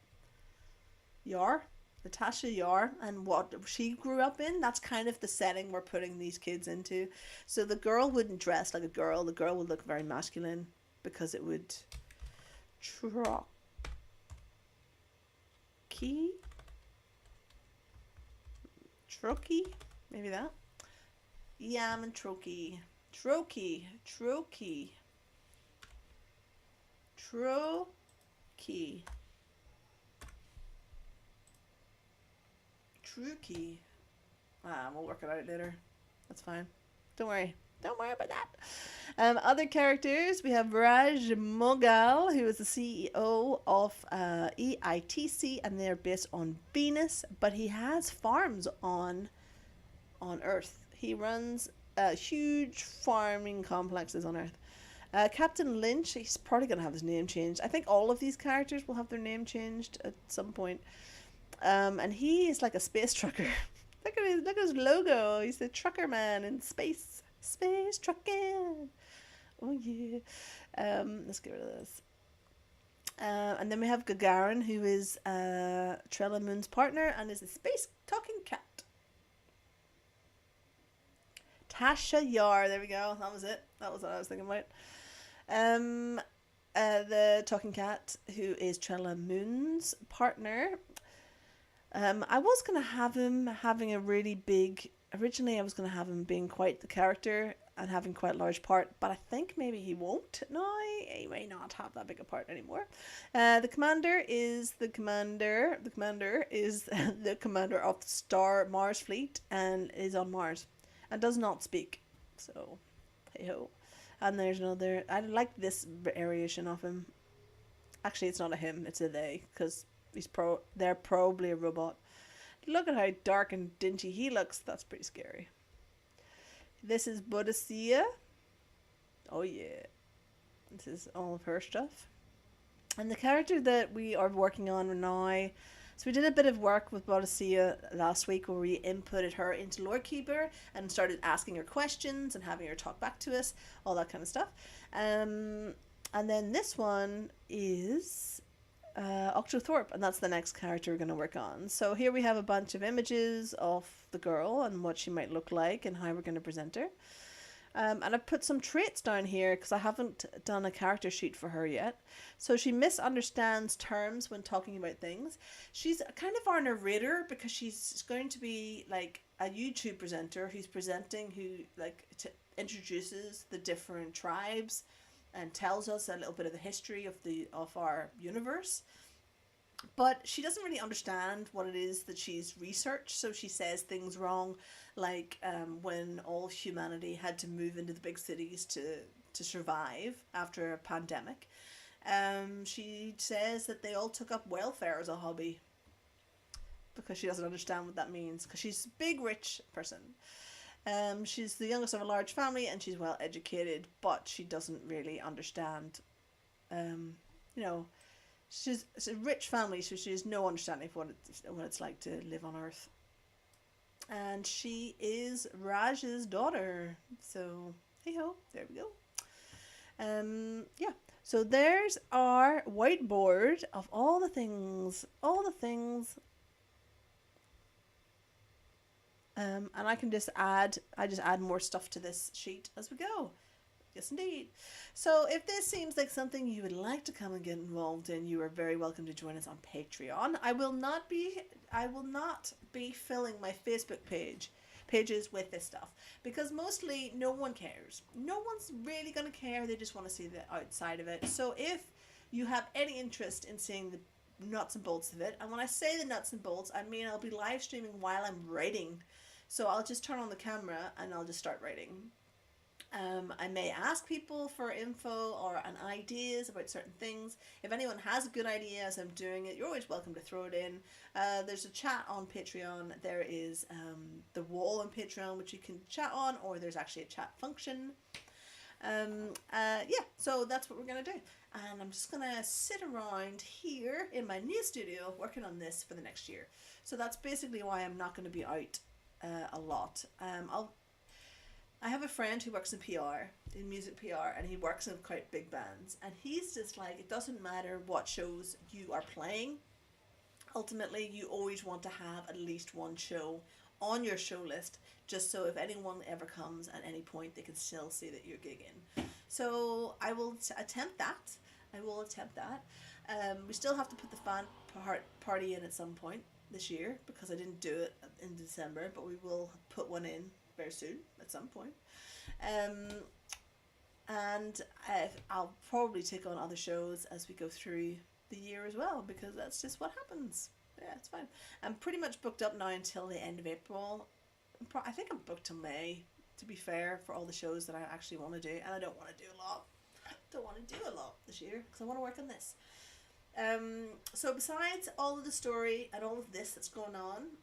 [SPEAKER 1] Yar? Natasha Yar, and what she grew up in, that's kind of the setting we're putting these kids into. So the girl wouldn't dress like a girl. The girl would look very masculine because it would... Troki? Maybe that? Yam and Troki. Troki. Truki. We'll work it out later. That's fine. Don't worry about that. Other characters, we have Raj Mogal, who is the CEO of EITC, and they're based on Venus, but he has farms on Earth. He runs huge farming complexes on Earth. Captain Lynch, he's probably going to have his name changed. I think all of these characters will have their name changed at some point. And he is like a space trucker. Look at his logo. He's the trucker man in space. Space trucking. Oh yeah. Let's get rid of this. And then we have Gagarin, who is Trella Moon's partner and is a space talking cat. Tasha Yar, there we go. That was it. That was what I was thinking about. The talking cat, who is Trella Moon's partner. I was going to have him having a really big... Originally, I was going to have him being quite the character and having quite a large part, but I think maybe he won't. No, he may not have that big a part anymore. The commander is the commander. The commander is the commander of the Star Mars fleet and is on Mars and does not speak. So, hey-ho. And there's another... I like this variation of him. Actually, it's not a him, it's a they, because... They're probably a robot. Look at how dark and dingy he looks. That's pretty scary. This is Boadicea. Oh yeah. This is all of her stuff. And the character that we are working on now... So we did a bit of work with Boadicea last week where we inputted her into Lore Keeper and started asking her questions and having her talk back to us. All that kind of stuff. And then this one is... Octothorpe, and that's the next character we're going to work on. So here we have a bunch of images of the girl and what she might look like and how we're going to present her. And I've put some traits down here because I haven't done a character sheet for her yet. So she misunderstands terms when talking about things. She's kind of our narrator because she's going to be like a YouTube presenter who's presenting, who introduces the different tribes and tells us a little bit of the history of our universe. But she doesn't really understand what it is that she's researched, so she says things wrong, like when all humanity had to move into the big cities to survive after a pandemic. She says that they all took up welfare as a hobby because she doesn't understand what that means, because she's a big rich person. She's the youngest of a large family and she's well educated, but she doesn't really understand, um, you know, it's a rich family, so she has no understanding of what it's like to live on Earth. And she is Raj's daughter. So, hey ho, there we go. Yeah. So there's our whiteboard of all the things. And I just add more stuff to this sheet as we go. Yes, indeed. So if this seems like something you would like to come and get involved in, you are very welcome to join us on Patreon. I will not be filling my Facebook pages with this stuff because mostly no one cares. No one's really going to care. They just want to see the outside of it. So if you have any interest in seeing the nuts and bolts of it, and when I say the nuts and bolts, I mean I'll be live streaming while I'm writing. So I'll just turn on the camera and I'll just start writing. I may ask people for info or ideas about certain things. If anyone has a good idea as I'm doing it, you're always welcome to throw it in. There's a chat on Patreon. There is the wall on Patreon which you can chat on, or there's actually a chat function. Yeah, so that's what we're going to do. And I'm just going to sit around here in my new studio working on this for the next year. So that's basically why I'm not going to be out a lot. I have a friend who works in PR, in music PR, and he works in quite big bands. And he's just like, it doesn't matter what shows you are playing. Ultimately, you always want to have at least one show on your show list, just so if anyone ever comes at any point, they can still see that you're gigging. So I will attempt that. We still have to put the fan party in at some point this year because I didn't do it in December, but we will put one in very soon at some point. And I'll probably take on other shows as we go through the year as well, because that's just what happens. Yeah, it's fine. I'm pretty much booked up now until the end of April. I think I'm booked till May, to be fair, for all the shows that I actually want to do, and I don't want to do a lot. This year because I want to work on this. So besides all of the story and all of this that's going on,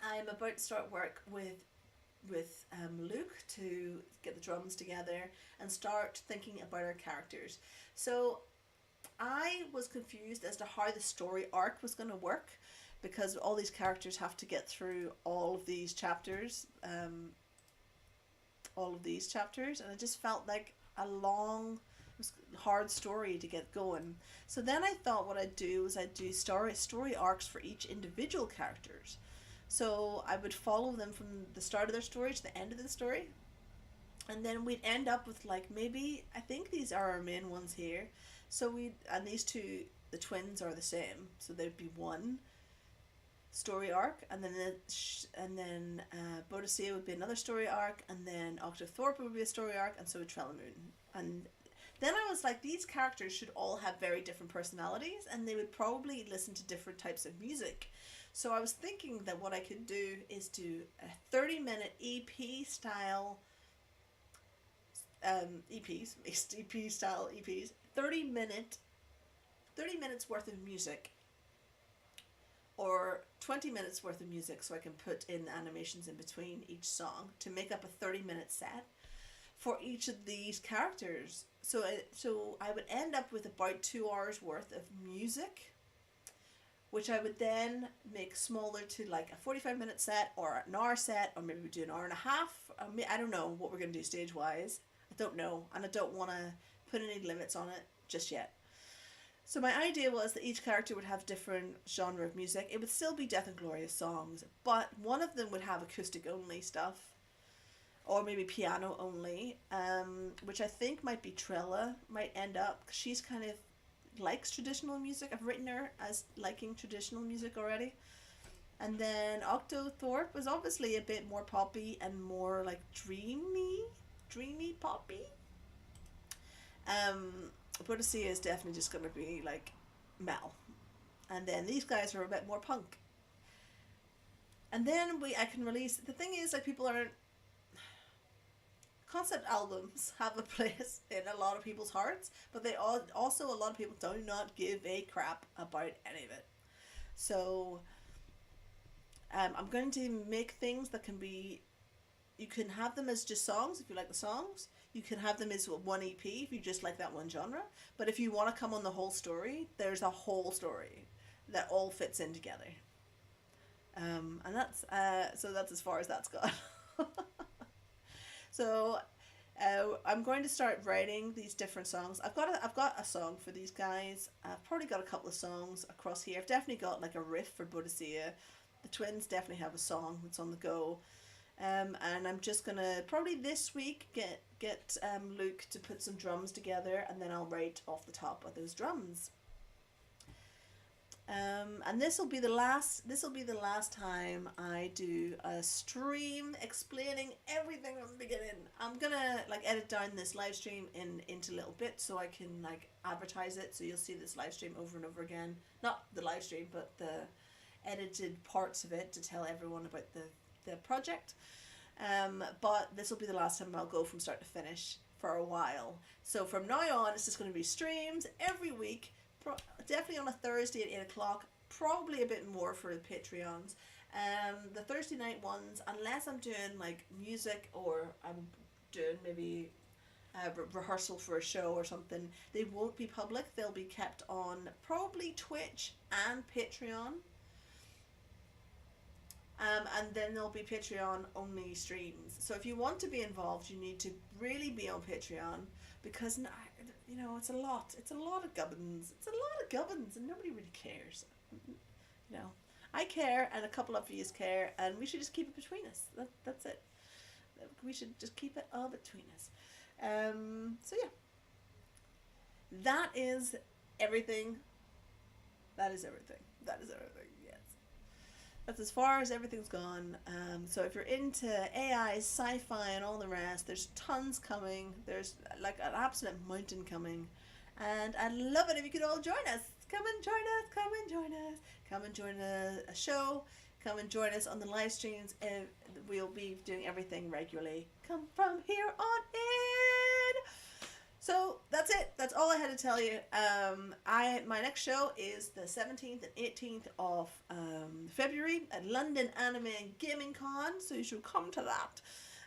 [SPEAKER 1] I'm about to start work with Luke to get the drums together and start thinking about our characters. So I was confused as to how the story arc was going to work, because all these characters have to get through all of these chapters, and it just felt like a long, hard story to get going. So then I thought what I'd do is I'd do story arcs for each individual characters. So I would follow them from the start of their story to the end of the story. And then we'd end up with maybe, I think these are our main ones here. So and these two, the twins, are the same. So there'd be one story arc, and then Bodicea would be another story arc, and then Octave Thorpe would be a story arc, and so would Trelamoon. And then I was like, these characters should all have very different personalities, and they would probably listen to different types of music. So I was thinking that what I could do is do a 30-minute EP style EPs, 30 minutes worth of music, or 20 minutes worth of music, so I can put in animations in between each song to make up a 30-minute set for each of these characters. So I would end up with about 2 hours worth of music, which I would then make smaller to like a 45-minute set or an hour set, or maybe we do an hour and a half. I don't know what we're going to do stage wise. I don't know, and I don't want to put any limits on it just yet. So my idea was that each character would have different genre of music. It would still be Death Ingloria songs, but one of them would have acoustic only stuff. or maybe piano only, which I think might be Trilla, might end up, because she's kind of likes traditional music. I've written her as liking traditional music already. And then Octothorpe was obviously a bit more poppy and more like dreamy poppy. Um, Boadicea is definitely just going to be like metal. And then these guys are a bit more punk. And then I can release, the thing is, like, people aren't, concept albums have a place in a lot of people's hearts, but they also, a lot of people do not give a crap about any of it. So I'm going to make things that can be, you can have them as just songs if you like the songs. You can have them as one EP if you just like that one genre. But if you want to come on the whole story, there's a whole story that all fits in together. And that's so that's as far as that's gone. So I'm going to start writing these different songs. I've got a song for these guys. I've probably got a couple of songs across here. I've definitely got like a riff for Boadicea. The twins definitely have a song that's on the go. And I'm just gonna probably this week get Luke to put some drums together, and then I'll write off the top of those drums. And this will be the last time I do a stream explaining everything from the beginning. I'm gonna like edit down this live stream into little bits so I can like advertise it, so you'll see this live stream over and over again. Not the live stream, but the edited parts of it to tell everyone about the project. But this will be the last time I'll go from start to finish for a while. So from now on, it's just going to be streams every week. Definitely on a Thursday at 8 o'clock, probably a bit more for the Patreons. The Thursday night ones, unless I'm doing like music or I'm doing maybe a rehearsal for a show or something, they won't be public. They'll be kept on probably Twitch and Patreon. And then there'll be Patreon only streams. So if you want to be involved, you need to really be on Patreon, because you know it's a lot. It's a lot of gubbins. It's a lot of gubbins, and nobody really cares. You know, I care, and a couple of you care, and we should just keep it between us. That's it. We should just keep it all between us. So yeah, that is everything. That is everything. That is everything. Yes. That's as far as everything's gone. So if you're into AI, sci-fi, and all the rest, there's tons coming. There's like an absolute mountain coming. And I'd love it if you could all join us. Come and join us. Come and join us. Come and join a show. Come and join us on the live streams. We'll be doing everything regularly. Come from here on in. So that's it. That's all I had to tell you. My next show is the 17th and 18th of February at London Anime and Gaming Con, so you should come to that.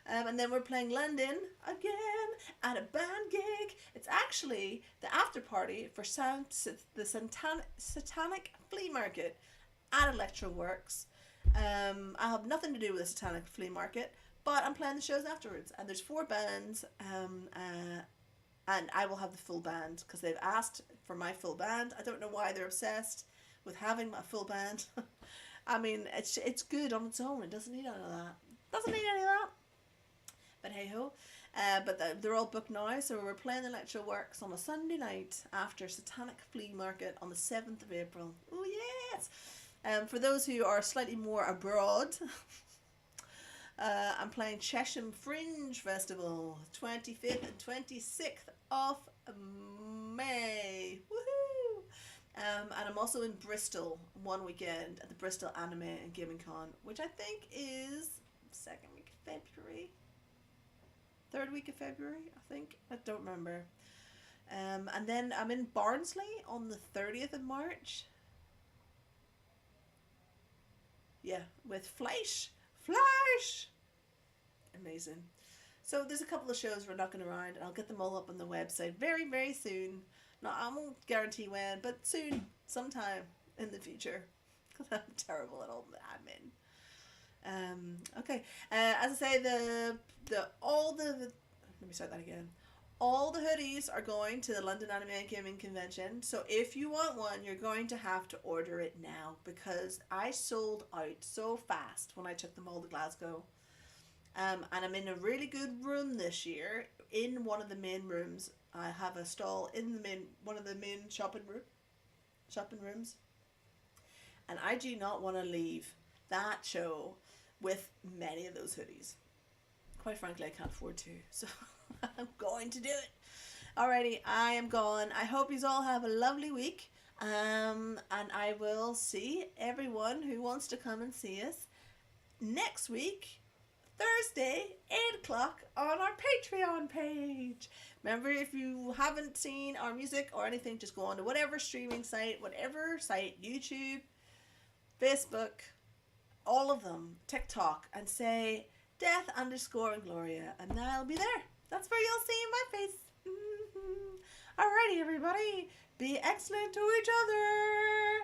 [SPEAKER 1] And then we're playing London again at a band gig. It's actually the after party for the Satanic Flea Market at Electroworks. I have nothing to do with the Satanic Flea Market, but I'm playing the shows afterwards. And there's 4 bands. And I will have the full band because they've asked for my full band. I don't know why they're obsessed with having my full band. I mean, it's good on its own. It doesn't need any of that. Doesn't need any of that. But hey ho. But they're all booked now, so we're playing Electroworks on a Sunday night after Satanic Flea Market on the 7th of April. Oh yes! For those who are slightly more abroad, I'm playing Chesham Fringe Festival, 25th and 26th of May. Woohoo! And I'm also in Bristol one weekend at the Bristol Anime and Gaming Con, which I think is 2nd week of February. 3rd week of February, I think. I don't remember. And then I'm in Barnsley on the 30th of March. Yeah, with Fleisch. Amazing. So there's a couple of shows we're knocking around, and I'll get them all up on the website very, very soon. No, I won't guarantee when, but soon, sometime in the future, because I'm terrible at all the admin. Okay. As I say, let me start that again. All the hoodies are going to the London Anime and Gaming Convention, so if you want one, you're going to have to order it now, because I sold out so fast when I took them all to Glasgow. And I'm in a really good room this year. In one of the main rooms, I have a stall in the main one of the main shopping rooms, and I do not want to leave that show with many of those hoodies. Quite frankly, I can't afford to, so I'm going to do it. Alrighty, I am gone. I hope you all have a lovely week. And I will see everyone who wants to come and see us next week, Thursday, 8 o'clock on our Patreon page. Remember, if you haven't seen our music or anything, just go on to whatever streaming site, YouTube, Facebook, all of them, TikTok, and say Death Ingloria, and I'll be there. That's where you'll see my face. Alrighty, everybody, be excellent to each other.